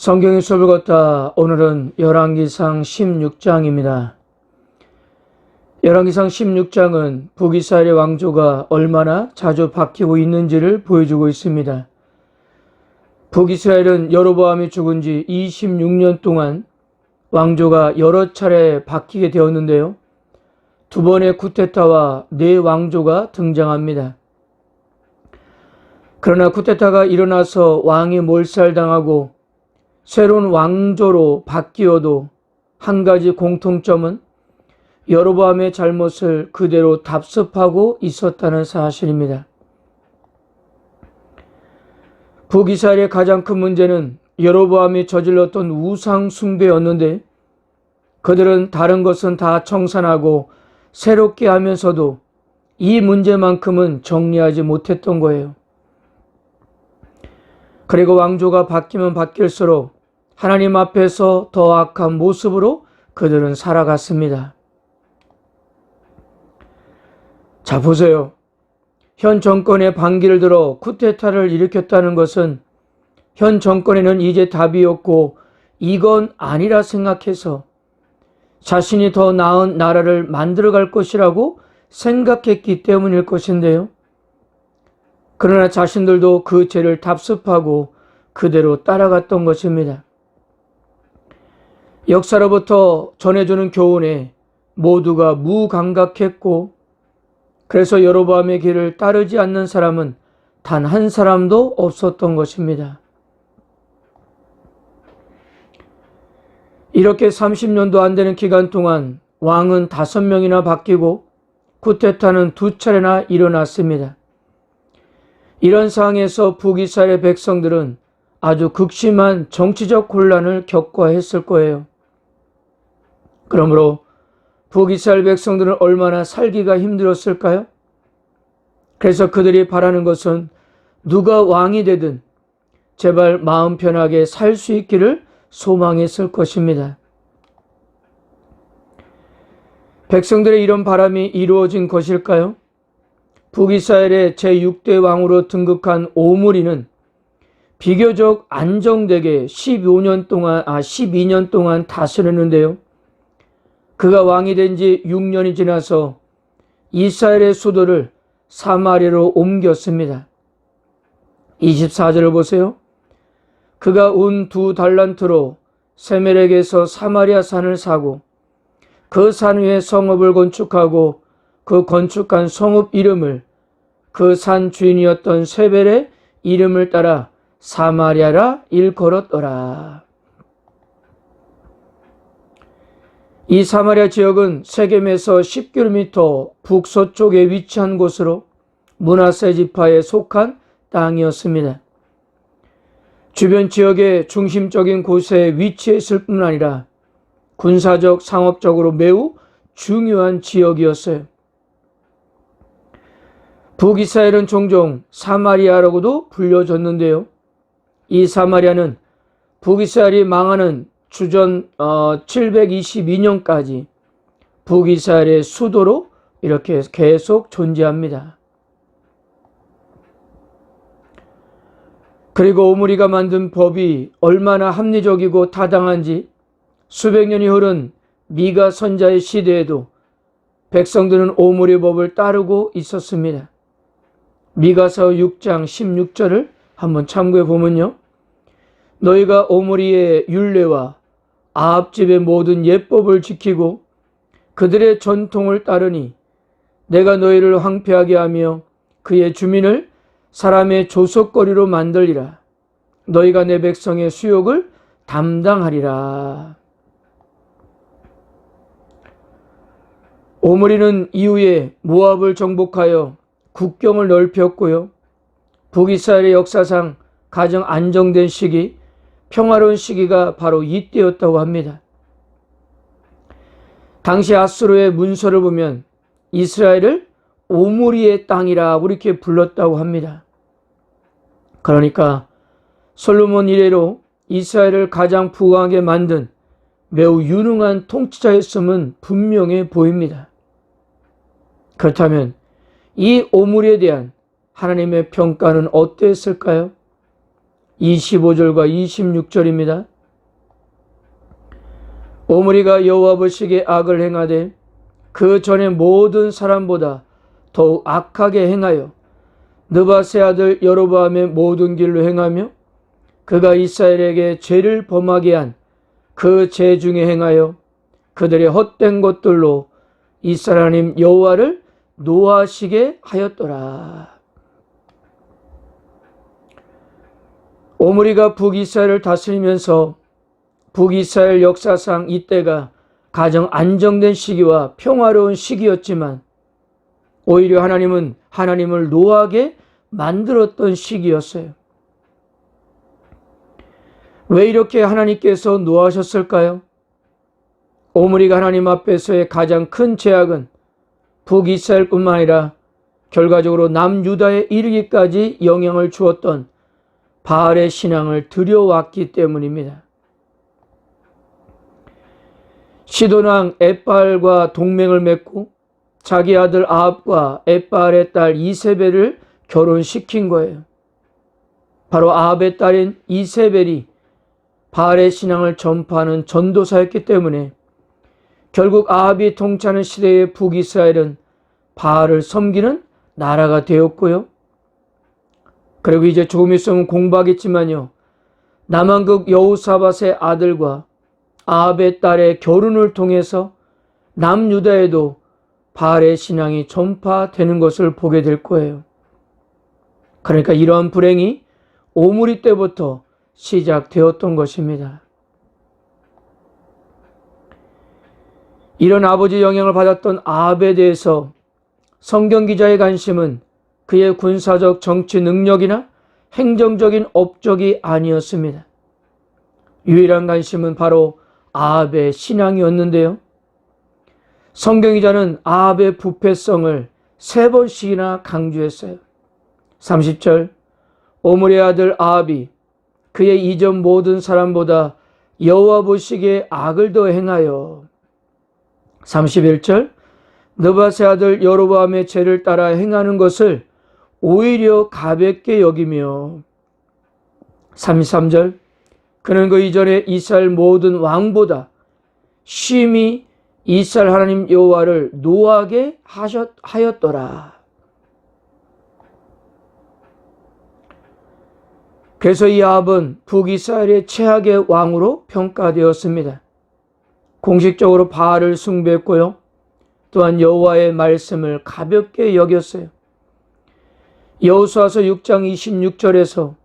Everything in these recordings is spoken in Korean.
성경의 수업을 걷다. 오늘은 열왕기상 16장입니다. 열왕기상 16장은 북이스라엘의 왕조가 얼마나 자주 바뀌고 있는지를 보여주고 있습니다. 북이스라엘은 여로보암이 죽은 지 26년 동안 왕조가 여러 차례 바뀌게 되었는데요. 두 번의 쿠데타와 네 왕조가 등장합니다. 그러나 쿠데타가 일어나서 왕이 몰살당하고 새로운 왕조로 바뀌어도 한 가지 공통점은 여로보암의 잘못을 그대로 답습하고 있었다는 사실입니다. 북이스라엘의 가장 큰 문제는 여로보암이 저질렀던 우상 숭배였는데 그들은 다른 것은 다 청산하고 새롭게 하면서도 이 문제만큼은 정리하지 못했던 거예요. 그리고 왕조가 바뀌면 바뀔수록 하나님 앞에서 더 악한 모습으로 그들은 살아갔습니다. 자, 보세요. 현 정권의 반기를 들어 쿠데타를 일으켰다는 것은 현 정권에는 이제 답이 없고 이건 아니라 생각해서 자신이 더 나은 나라를 만들어갈 것이라고 생각했기 때문일 것인데요. 그러나 자신들도 그 죄를 답습하고 그대로 따라갔던 것입니다. 역사로부터 전해주는 교훈에 모두가 무감각했고 그래서 여로보암의 길을 따르지 않는 사람은 단 한 사람도 없었던 것입니다. 이렇게 30년도 안 되는 기간 동안 왕은 5명이나 바뀌고 쿠데타는 2차례나 일어났습니다. 이런 상황에서 북이스라엘의 백성들은 아주 극심한 정치적 혼란을 겪어야 했을 거예요. 그러므로 북이스라엘 백성들은 얼마나 살기가 힘들었을까요? 그래서 그들이 바라는 것은 누가 왕이 되든 제발 마음 편하게 살 수 있기를 소망했을 것입니다. 백성들의 이런 바람이 이루어진 것일까요? 북이스라엘의 제6대 왕으로 등극한 오므리는 비교적 안정되게 12년 동안 다스렸는데요. 그가 왕이 된 지 6년이 지나서 이스라엘의 수도를 사마리아로 옮겼습니다. 24절을 보세요. 그가 운 2달란트로 세멜에게서 사마리아 산을 사고 그 산 위에 성읍을 건축하고 그 건축한 성읍 이름을 그 산 주인이었던 세벨의 이름을 따라 사마리아라 일컬었더라. 이 사마리아 지역은 세겜에서 10km 북서쪽에 위치한 곳으로 므낫세 지파에 속한 땅이었습니다. 주변 지역의 중심적인 곳에 위치했을 뿐 아니라 군사적, 상업적으로 매우 중요한 지역이었어요. 북이스라엘은 종종 사마리아라고도 불려졌는데요. 이 사마리아는 북이스라엘이 망하는 주전 722년까지 북이스라엘의 수도로 이렇게 계속 존재합니다. 그리고 오므리가 만든 법이 얼마나 합리적이고 타당한지 수백 년이 흐른 미가 선자의 시대에도 백성들은 오므리 법을 따르고 있었습니다. 미가서 6장 16절을 한번 참고해 보면요. 너희가 오므리의 율례와 아합집의 모든 예법을 지키고 그들의 전통을 따르니 내가 너희를 황폐하게 하며 그의 주민을 사람의 조석거리로 만들리라. 너희가 내 백성의 수욕을 담당하리라. 오므리는 이후에 모압을 정복하여 국경을 넓혔고요. 북이스라엘의 역사상 가장 안정된 시기, 평화로운 시기가 바로 이때였다고 합니다. 당시 아수르의 문서를 보면 이스라엘을 오므리의 땅이라고 이렇게 불렀다고 합니다. 그러니까 솔로몬 이래로 이스라엘을 가장 부강하게 만든 매우 유능한 통치자였음은 분명해 보입니다. 그렇다면 이 오므리에 대한 하나님의 평가는 어땠을까요? 25절과 26절입니다. 오므리가 여호와 보시기에 악을 행하되 그 전에 모든 사람보다 더욱 악하게 행하여 느밧의 아들 여로보암의 모든 길로 행하며 그가 이스라엘에게 죄를 범하게 한 그 죄 중에 행하여 그들의 헛된 것들로 이스라엘 하나님 여호와를 노하시게 하였더라. 오므리가 북이스라엘을 다스리면서 북이스라엘 역사상 이때가 가장 안정된 시기와 평화로운 시기였지만 오히려 하나님은 하나님을 노하게 만들었던 시기였어요. 왜 이렇게 하나님께서 노하셨을까요? 오므리가 하나님 앞에서의 가장 큰 죄악은 북이스라엘뿐만 아니라 결과적으로 남유다에 이르기까지 영향을 주었던 바알의 신앙을 들여왔기 때문입니다. 시돈왕 엣바알과 동맹을 맺고 자기 아들 아합과 엣바알의 딸 이세벨을 결혼시킨 거예요. 바로 아합의 딸인 이세벨이 바알의 신앙을 전파하는 전도사였기 때문에 결국 아합이 통치하는 시대의 북이스라엘은 바알을 섬기는 나라가 되었고요. 그리고 이제 조금 있으면 공부하겠지만요. 남왕국 여호사밧의 아들과 아합의 딸의 결혼을 통해서 남유다에도 바알의 신앙이 전파되는 것을 보게 될 거예요. 그러니까 이러한 불행이 오므리 때부터 시작되었던 것입니다. 이런 아버지 영향을 받았던 아합에 대해서 성경 기자의 관심은 그의 군사적 정치 능력이나 행정적인 업적이 아니었습니다. 유일한 관심은 바로 아합의 신앙이었는데요. 성경 기자는 아합의 부패성을 3번씩이나 강조했어요. 30절, 오므리의 아들 아합이 그의 이전 모든 사람보다 여호와 보시기에 악을 더 행하여 31절, 느밧의 아들 여로보암의 죄를 따라 행하는 것을 오히려 가볍게 여기며 33절, 그는 그 이전에 이스라엘 모든 왕보다 심히 이스라엘 하나님 여호와를 노하게 하였더라. 그래서 이 아합은 북이스라엘의 최악의 왕으로 평가되었습니다. 공식적으로 바알을 숭배했고요. 또한 여호와의 말씀을 가볍게 여겼어요. 여호수아서 6장 26절에서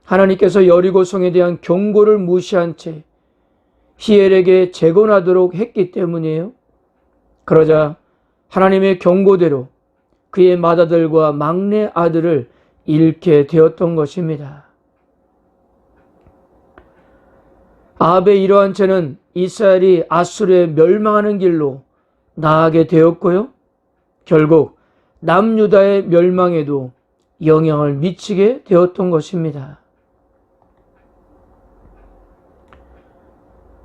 하나님께서 여리고성에 대한 경고를 무시한 채 히엘에게 재건하도록 했기 때문이에요. 그러자 하나님의 경고대로 그의 맏아들과 막내 아들을 잃게 되었던 것입니다. 아합의 이러한 죄는 이스라엘이 아수르에 멸망하는 길로 나아가게 되었고요. 결국 남유다의 멸망에도 영향을 미치게 되었던 것입니다.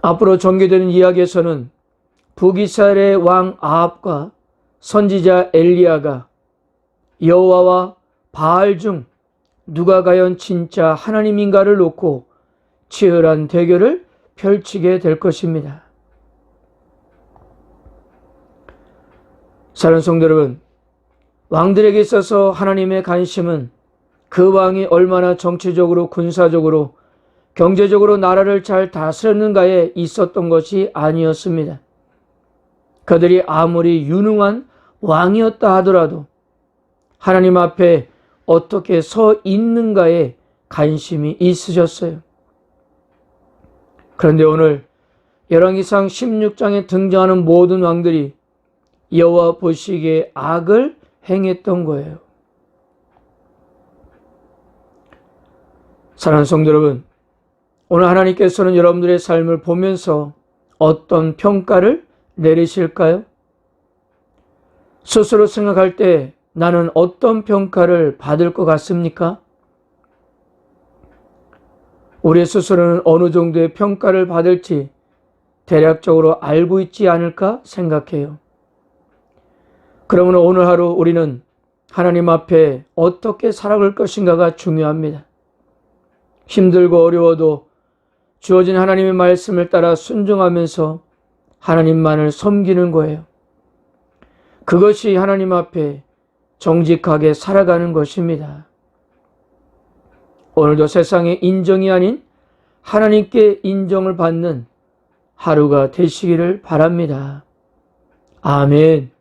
앞으로 전개되는 이야기에서는 북이스라엘의 왕 아합과 선지자 엘리야가 여호와와 바알 중 누가 과연 진짜 하나님인가를 놓고 치열한 대결을 펼치게 될 것입니다. 사랑하는 성도 여러분, 왕들에게 있어서 하나님의 관심은 그 왕이 얼마나 정치적으로, 군사적으로, 경제적으로 나라를 잘 다스렸는가에 있었던 것이 아니었습니다. 그들이 아무리 유능한 왕이었다 하더라도 하나님 앞에 어떻게 서 있는가에 관심이 있으셨어요. 그런데 오늘 열왕기상 16장에 등장하는 모든 왕들이 여호와 보시기에 악을 행했던 거예요. 사랑하는 성도 여러분, 오늘 하나님께서는 여러분들의 삶을 보면서 어떤 평가를 내리실까요? 스스로 생각할 때 나는 어떤 평가를 받을 것 같습니까? 우리 스스로는 어느 정도의 평가를 받을지 대략적으로 알고 있지 않을까 생각해요. 그러면 오늘 하루 우리는 하나님 앞에 어떻게 살아갈 것인가가 중요합니다. 힘들고 어려워도 주어진 하나님의 말씀을 따라 순종하면서 하나님만을 섬기는 거예요. 그것이 하나님 앞에 정직하게 살아가는 것입니다. 오늘도 세상의 인정이 아닌 하나님께 인정을 받는 하루가 되시기를 바랍니다. 아멘.